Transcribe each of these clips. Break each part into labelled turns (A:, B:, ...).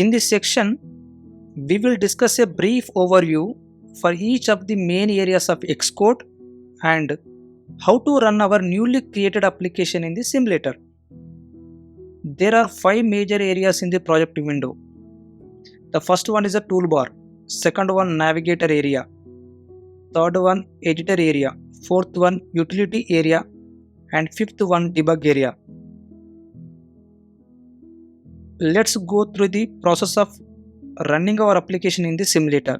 A: In this section, we will discuss a brief overview for each of the main areas of Xcode and how to run our newly created application in the simulator. There are 5 major areas in the project window. The first one is a toolbar, second one Navigator Area, third one Editor Area, fourth one Utility Area, and fifth one Debug Area. Let's go through the process of running our application in the simulator.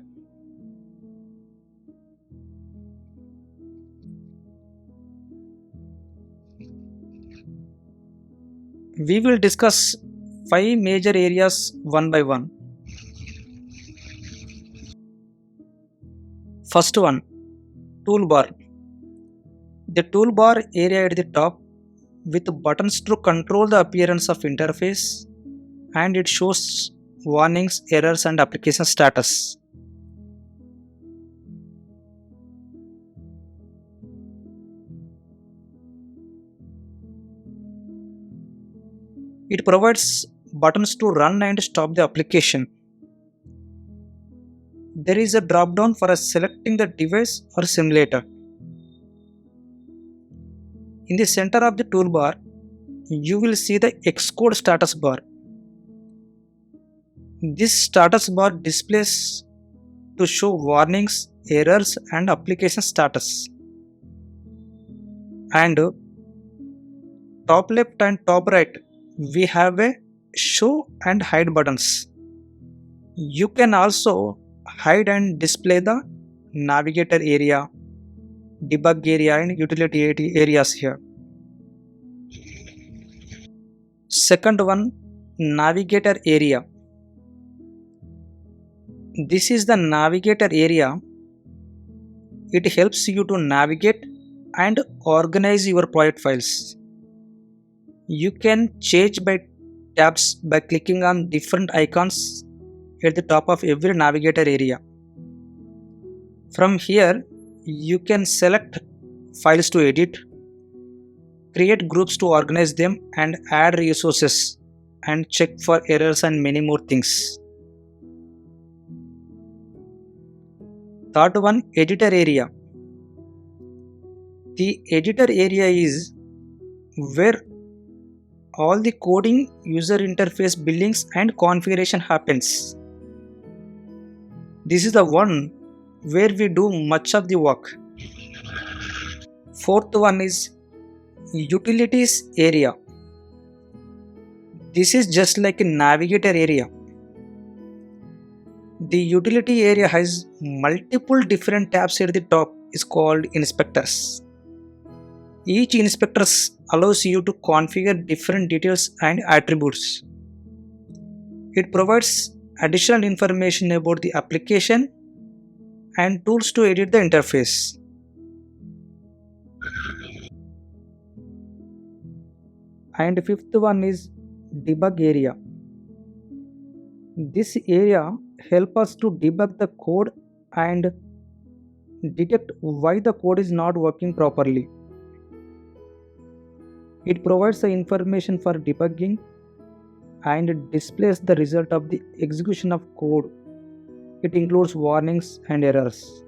A: We will discuss 5 major areas one by one. First one, toolbar. The toolbar area at the top with buttons to control the appearance of interface, and it shows warnings, errors and application status. It provides buttons to run and stop the application. There is a drop down for selecting the device or simulator. In the center of the toolbar, you will see the Xcode status bar. This status bar displays to show warnings, errors and application status. And top left and top right, we have a show and hide buttons. You can also hide and display the Navigator Area, Debug Area and Utility areas here. Second one, Navigator Area. This is the Navigator Area. It helps you to navigate and organize your project files. You can change by tabs by clicking on different icons at the top of every Navigator area. From here, you can select files to edit, create groups to organize them and add resources and check for errors and many more things. Third one, Editor Area. The Editor Area is where all the coding, user interface buildings and configuration happens. This is the one where we do much of the work. Fourth one is Utilities Area. This is just like a Navigator Area. The Utility Area has multiple different tabs at the top is called inspectors. Each inspector allows you to configure different details and attributes. It provides additional information about the application and tools to edit the interface. And fifth one is Debug Area. This area helps us to debug the code and detect why the code is not working properly. It provides the information for debugging and displays the result of the execution of code. It includes warnings and errors.